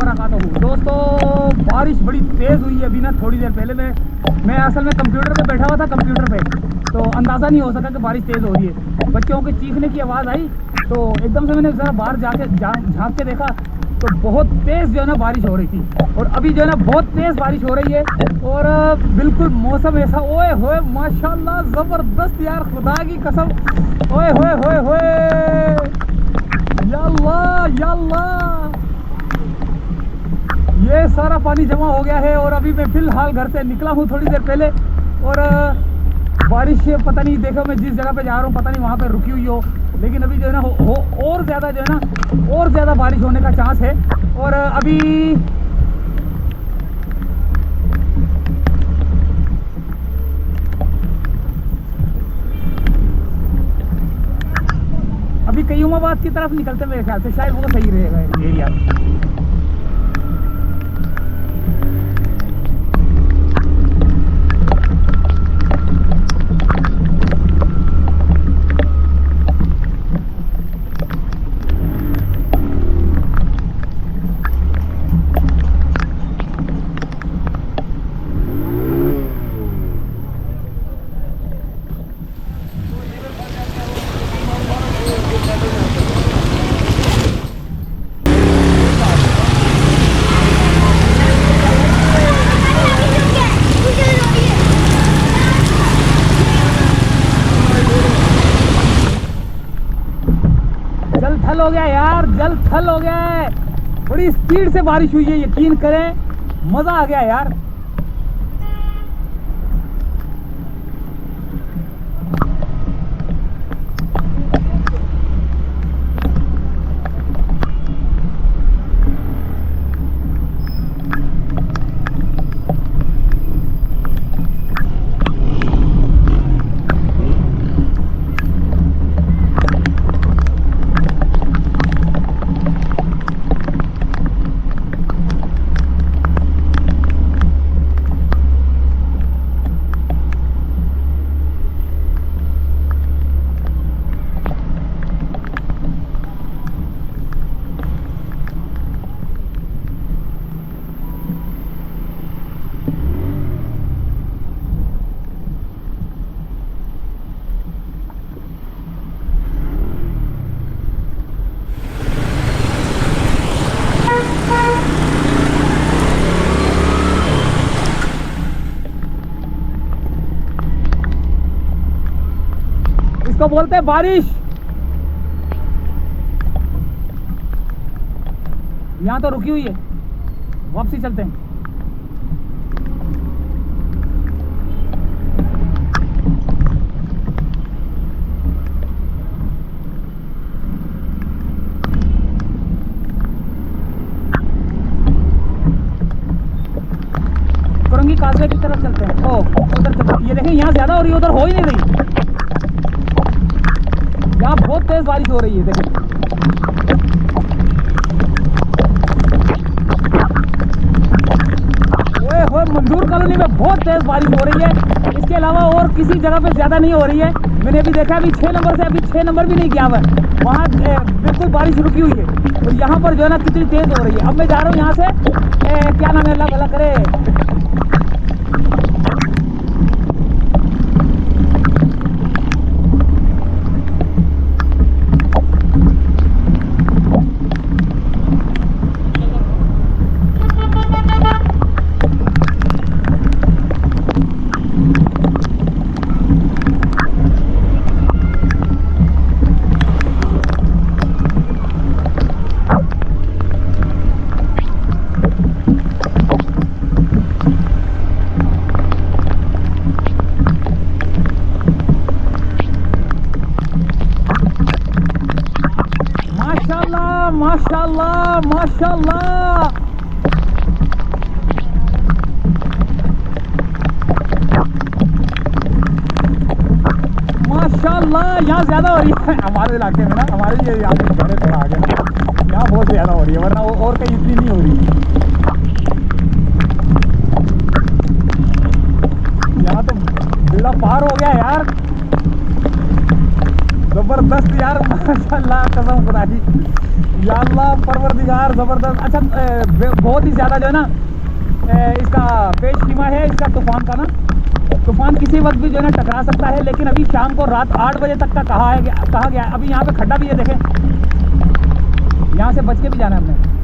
वबरकातुहू। दोस्तों बारिश बड़ी तेज़ हुई है अभी ना, थोड़ी देर पहले मैं असल में कंप्यूटर पे बैठा हुआ था, कंप्यूटर पे तो अंदाज़ा नहीं हो सका कि बारिश तेज़ हो रही है। बच्चों के चीखने की आवाज़ आई तो एकदम से मैंने ज़रा बाहर झाँक के देखा तो बहुत तेज़ जो है ना बारिश हो रही थी, और अभी जो है ना बहुत तेज़ बारिश हो रही है। और बिल्कुल मौसम ऐसा, ओए होए माशाल्लाह ज़बरदस्त यार, खुदा की कसम, ओए होए होए होए, या अल्लाह या अल्लाह। ये सारा पानी जमा हो गया है और अभी मैं फ़िलहाल घर से निकला हूँ थोड़ी देर पहले, और बारिश पता नहीं, देखो मैं जिस जगह पे जा रहा हूँ पता नहीं वहाँ पे रुकी हुई हो, लेकिन अभी जो है ना और ज़्यादा जो है ना और ज़्यादा बारिश होने का चांस है। और अभी कयूमाबाद की तरफ निकलते मेरे ख्याल से, शायद वो सही रहेगा एरिया। जल थल हो गया यार, जल थल हो गया है, बड़ी स्पीड से बारिश हुई है, यकीन करें मजा आ गया यार। इसको बोलते हैं बारिश। यहाँ तो रुकी हुई है, वापसी चलते हैं। कुरंगी काजवे की तरफ चलते हैं। ओ उधर चलते, ये देखें यहाँ ज्यादा हो रही है, उधर हो ही नहीं रही। यहाँ बहुत तेज बारिश हो रही है, देखिए। ओए होए, मंजूर कॉलोनी में बहुत तेज बारिश हो रही है, इसके अलावा और किसी जगह पे ज्यादा नहीं हो रही है। मैंने अभी देखा, अभी 6 नंबर से अभी 6 नंबर भी नहीं गया हुआ, वहाँ बिल्कुल बारिश रुकी हुई है, और यहाँ पर जो है ना कितनी तेज हो रही है। अब मैं जा रहा हूँ यहाँ से, क्या नाम है, अल्लाह भला करे, माशाल्लाह माशाल्लाह। माशाल्लाह यहाँ ज्यादा हो रही है हमारे इलाके में ना, हमारे ये यहाँ पे थोड़ा आगे यहाँ बहुत ज्यादा हो रही है, वरना और कहीं इतनी नहीं हो रही है। यहाँ तो बिल्ला पार हो गया यार, जबरदस्त यार, माशाल्लाह कसम खुदा की। या अल्लाह परवरदिगार ज़बरदस्त। अच्छा बहुत ही ज़्यादा जो है ना इसका पेशकीमा है इसका तूफ़ान का ना। तूफ़ान किसी वक्त भी जो है ना टकरा सकता है, लेकिन अभी शाम को रात 8 बजे तक का कहा गया है। अभी यहाँ पे खड्डा भी है, देखें, यहाँ से बच के भी जाना है हमने।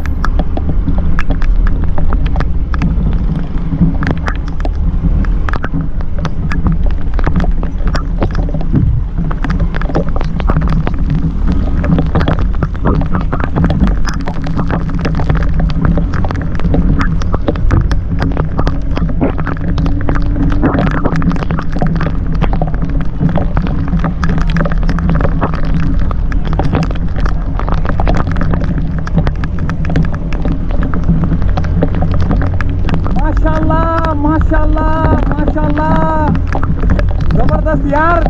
माशाल्लाह माशाल्लाह माशाल्लाह ज़बरदस्त यार।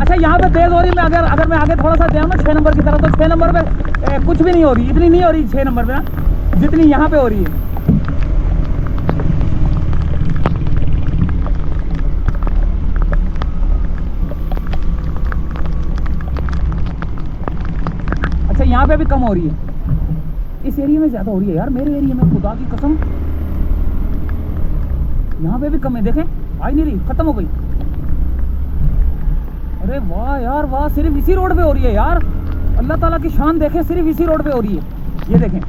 अच्छा यहाँ पे तेज़ हो रही है। मैं अगर मैं आगे थोड़ा सा जाऊँ ना 6 नंबर की तरफ, तो 6 नंबर पे कुछ भी नहीं हो रही, इतनी नहीं हो रही 6 नंबर पे ना जितनी यहाँ पे हो रही है। अच्छा यहाँ पे भी कम हो रही है, इस एरिया में ज़्यादा हो रही है यार, मेरे एरिया में खुदा की कसम यहाँ पे भी कम है। देखें आई नहीं रही, खत्म हो गई। अरे वाह यार वाह, सिर्फ इसी रोड पे हो रही है यार। अल्लाह ताला की शान देखें, सिर्फ इसी रोड पे हो रही है। ये देखें,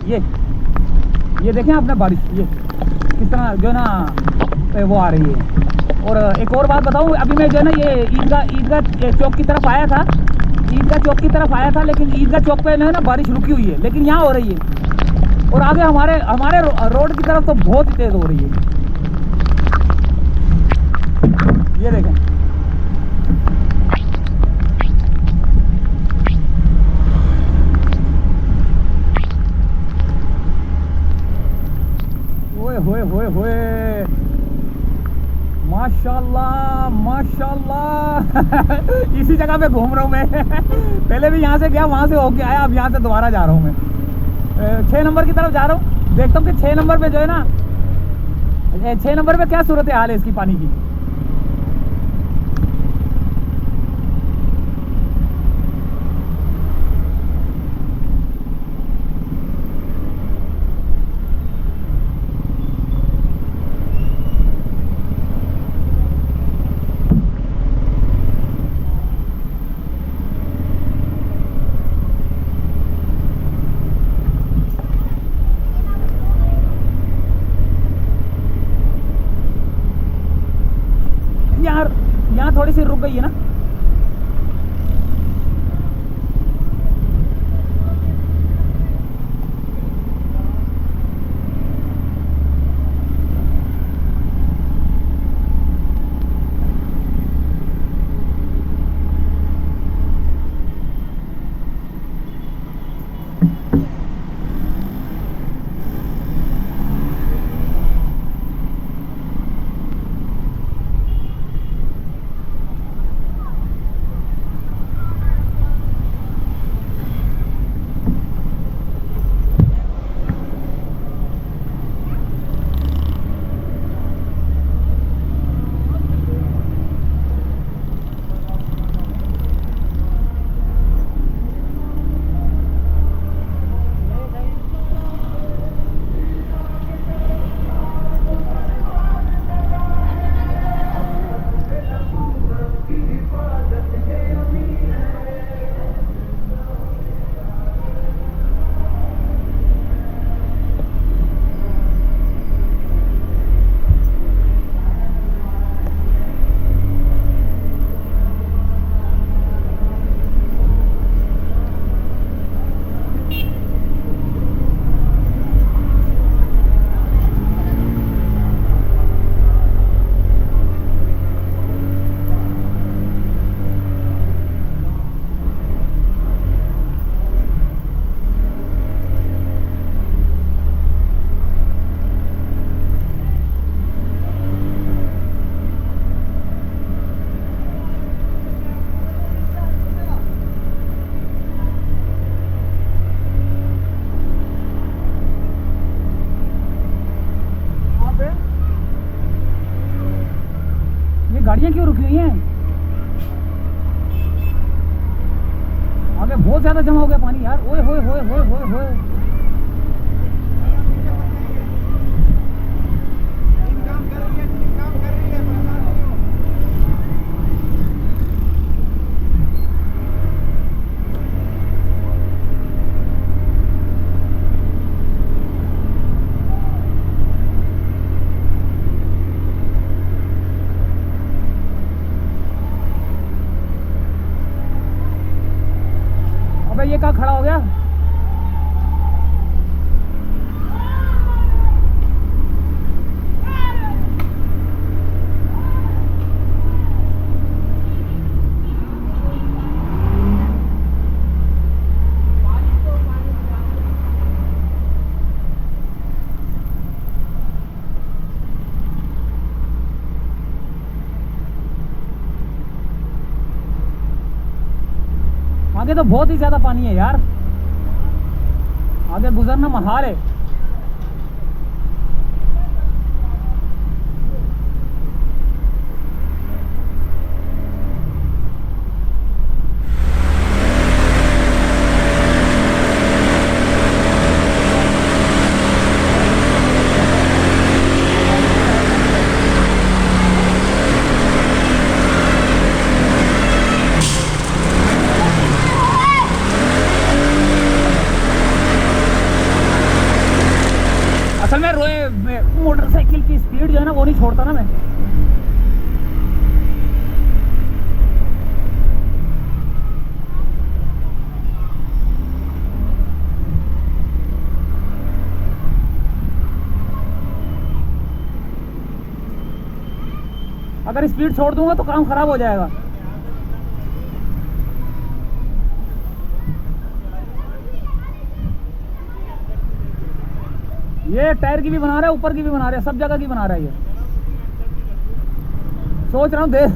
ये देखें आपने बारिश, ये किस तरह जो है ना वो आ रही है। और एक और बात बताऊँ, अभी मैं जो है ना ये ईदगाह चौक की तरफ आया था, ईदगाह चौक की तरफ आया था, लेकिन ईदगाह चौक पे जो है ना बारिश रुकी हुई है, लेकिन यहाँ हो रही है। और आगे हमारे रोड की तरफ तो बहुत ही तेज़ हो रही है। ये देखें, ओए होए होए होए, माशाल्लाह माशाल्लाह। इसी जगह पे घूम रहा हूँ मैं। पहले भी यहाँ से गया, वहाँ से होके आया, अब यहाँ से दोबारा जा रहा हूँ मैं। 6 नंबर की तरफ जा रहा हूँ, देखता हूँ कि 6 नंबर पे जो है ना 6 नंबर पे क्या सूरत हाल है इसकी पानी की। यहाँ थोड़ी सी रुक गई है ना। बहुत ज्यादा जमा हो गया पानी यार। ओए होए होए होए होए होए। अबे ये कहाँ खड़ा हो गया? आगे तो बहुत ही ज्यादा पानी है यार, आगे गुजरना महाल है। असल में मोटरसाइकिल की स्पीड जो है ना वो नहीं छोड़ता ना मैं। अगर स्पीड छोड़ दूंगा तो काम खराब हो जाएगा। ये टायर की भी बना रहा है, ऊपर की भी बना रहा है, सब जगह की बना रहा है ये। सोच रहा हूँ दे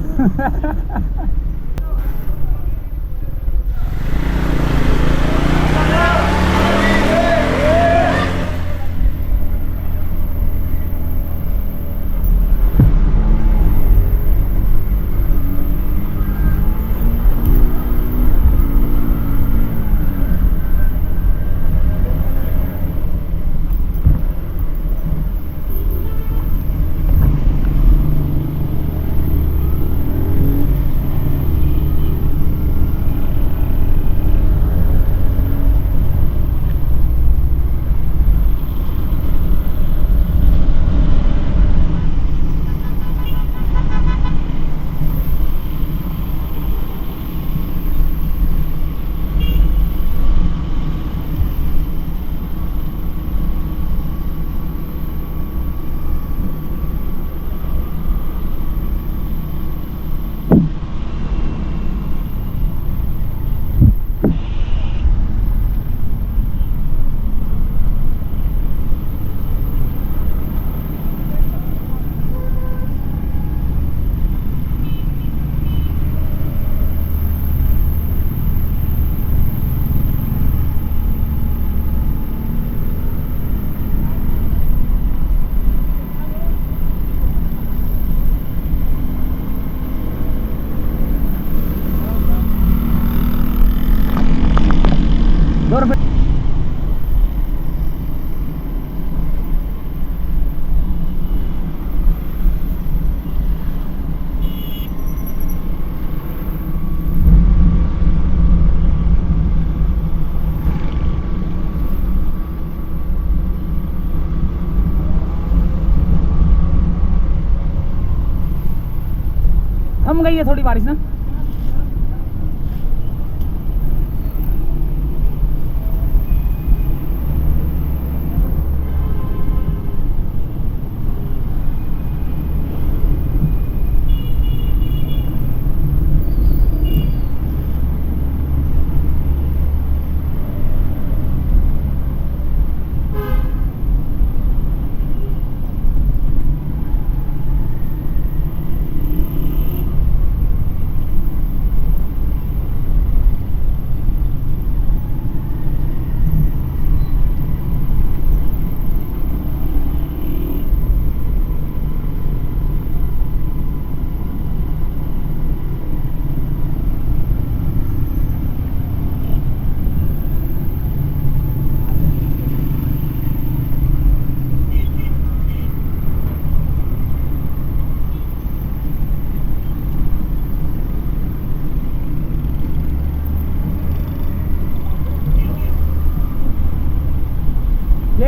थम गई है थोड़ी बारिश ना।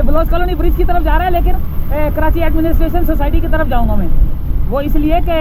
ये बलोच कॉलोनी ब्रिज की तरफ जा रहा है, लेकिन कराची एडमिनिस्ट्रेशन सोसाइटी की तरफ जाऊंगा मैं, वो इसलिए कि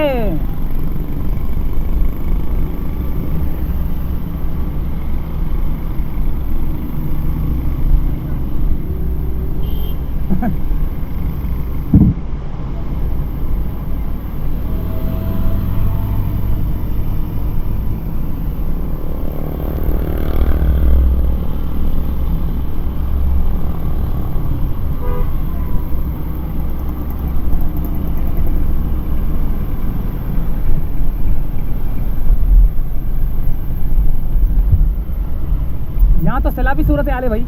यहाँ तो सैलाबी सूरत हाल है भाई।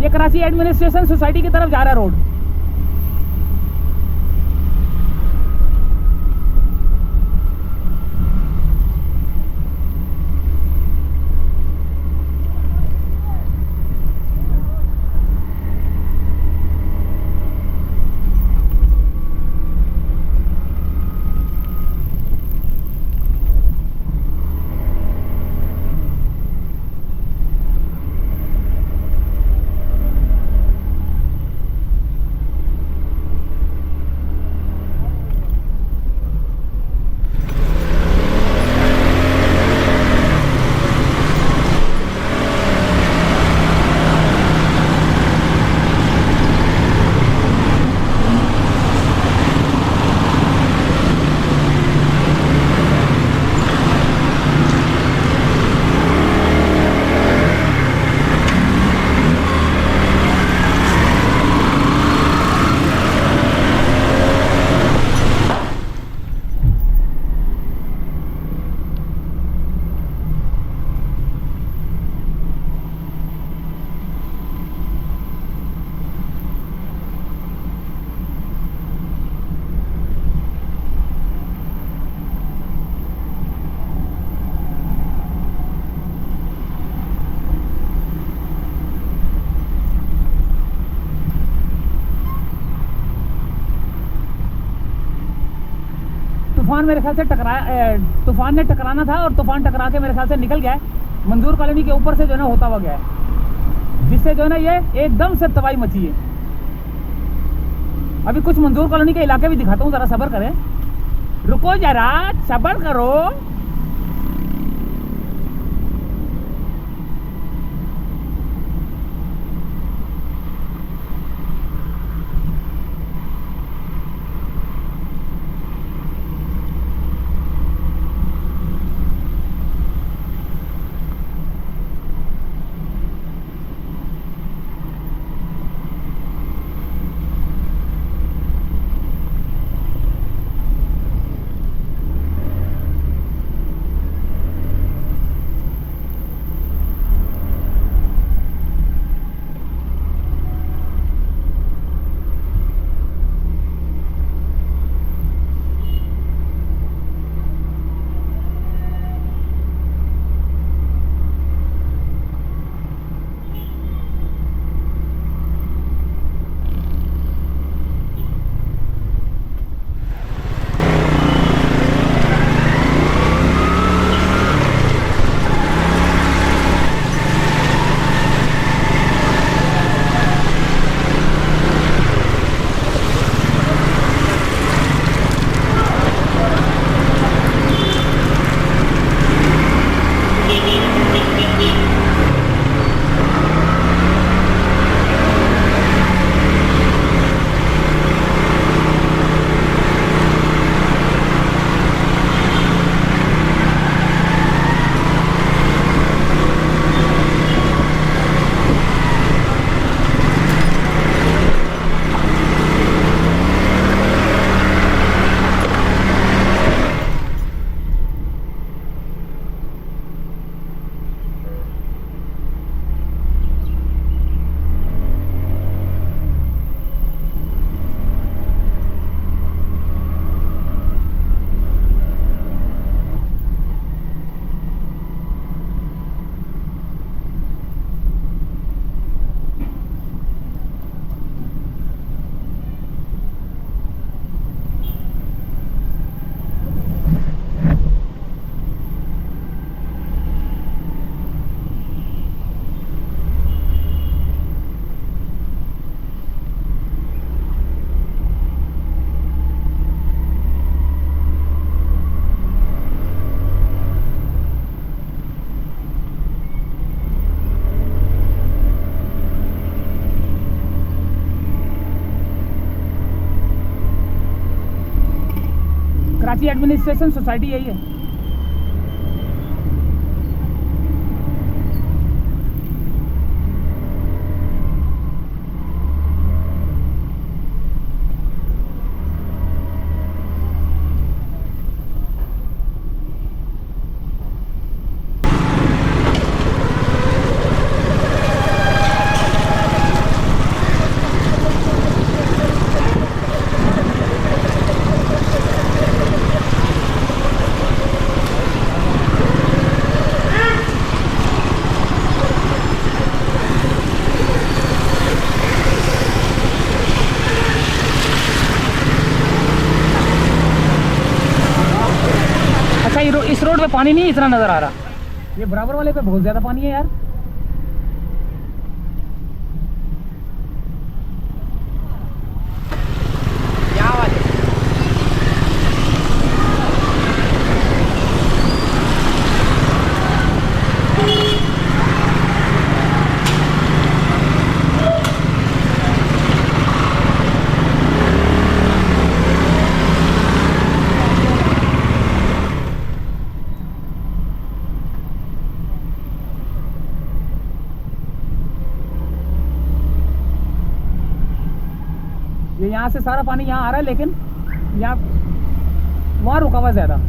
ये कराची एडमिनिस्ट्रेशन सोसाइटी की तरफ जा रहा है रोड। तूफान मेरे ख्याल से तूफान ने टकराना था और तूफान टकरा के मेरे ख्याल से निकल गया है। मंजूर कॉलोनी के ऊपर से जो है ना होता हुआ गया है, जिससे जो है ना ये एकदम से तबाही मची है। अभी कुछ मंजूर कॉलोनी के इलाके भी दिखाता हूँ, जरा सब्र करें, रुको जरा सब्र करो। कराची एडमिनिस्ट्रेशन सोसाइटी यही है। इस रोड पे पानी नहीं इतना नजर आ रहा, ये बराबर वाले पे बहुत ज्यादा पानी है यार। ये यहाँ से सारा पानी यहाँ आ रहा है, लेकिन यहाँ वहाँ रुका हुआ ज़्यादा।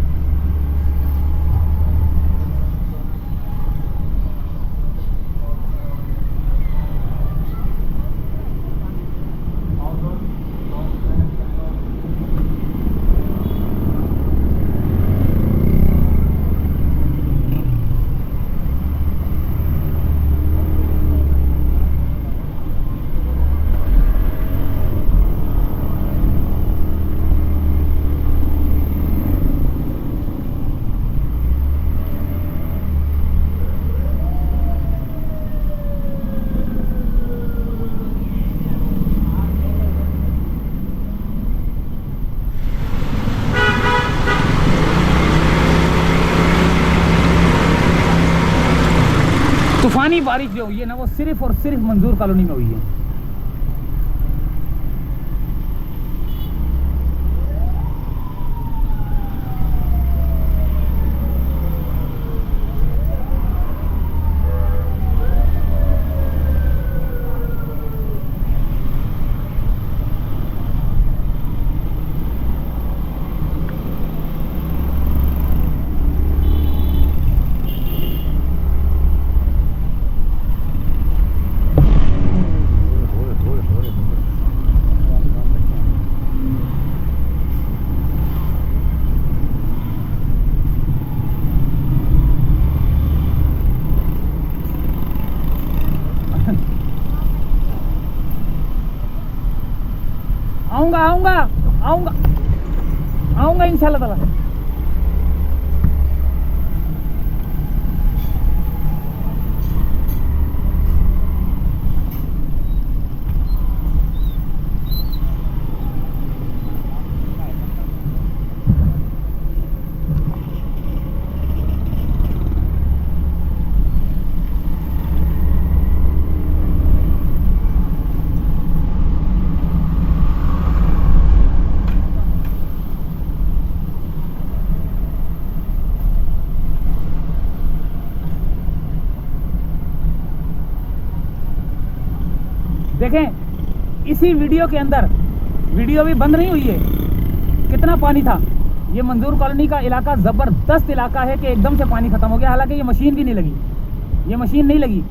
तूफानी बारिश जो हुई है ना, वो सिर्फ और सिर्फ मंजूर कॉलोनी में हुई है। आऊंगा आऊंगा आऊंगा आऊंगा इंशाल्लाह ताला। देखें इसी वीडियो के अंदर, वीडियो भी बंद नहीं हुई है, कितना पानी था। ये मंजूर कॉलोनी का इलाका ज़बरदस्त इलाका है कि एकदम से पानी ख़त्म हो गया। हालांकि ये मशीन भी नहीं लगी, ये मशीन नहीं लगी।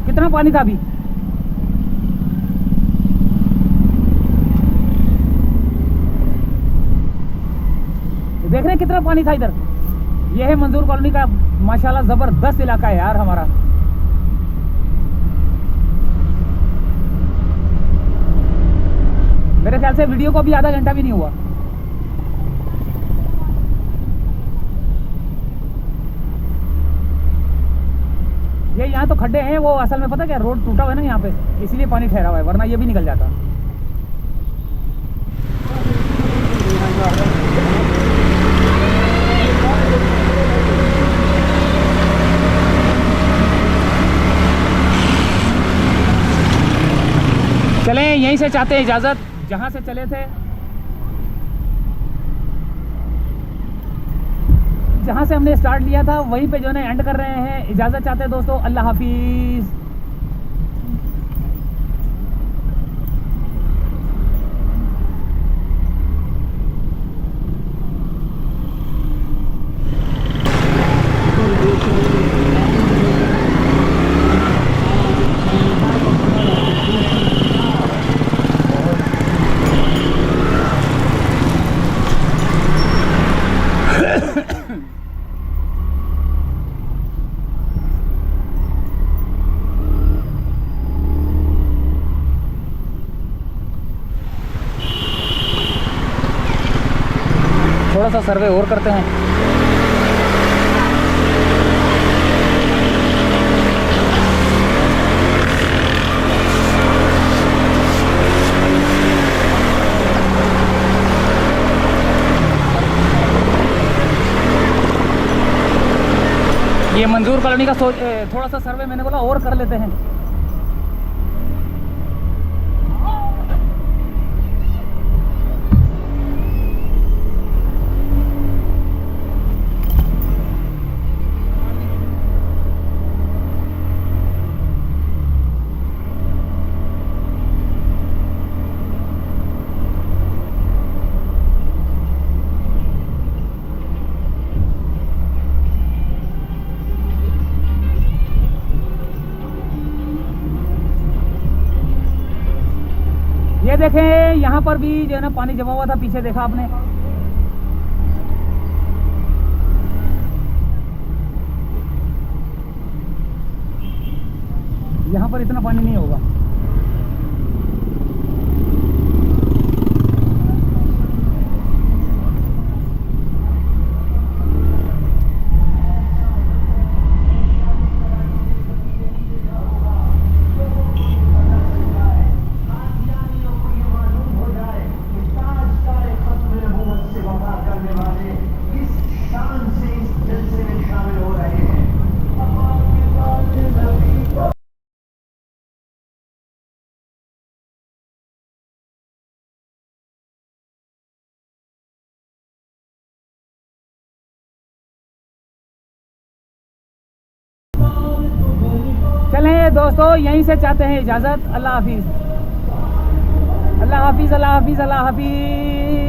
कितना पानी था अभी, देख रहे हैं कितना पानी था इधर। यह है मंजूर कॉलोनी का माशाल्लाह जबरदस्त इलाका है यार हमारा। मेरे ख्याल से वीडियो को भी आधा घंटा भी नहीं हुआ। ये यहाँ तो खड्डे हैं, वो असल में पता क्या, रोड टूटा हुआ है ना यहाँ पे, इसीलिए पानी ठहरा हुआ है, वरना ये भी निकल जाता। यहीं से चाहते हैं इजाज़त, जहाँ से चले थे, जहाँ से हमने स्टार्ट लिया था वहीं पे जो है एंड कर रहे हैं। इजाज़त चाहते हैं दोस्तों, अल्लाह हाफिज़। थोड़ा सा सर्वे और करते हैं। ये मंजूर कॉलोनी का थोड़ा सा सर्वे मैंने बोला और कर लेते हैं। ये देखें, यहाँ पर भी जो है ना पानी जमा हुआ था, पीछे देखा आपने। यहाँ पर इतना पानी नहीं होगा। चलें दोस्तों, यहीं से चाहते हैं इजाज़त। अल्लाह हाफिज़, अल्लाह हाफिज़, अल्लाह हाफिज़, अल्लाह हाफिज़।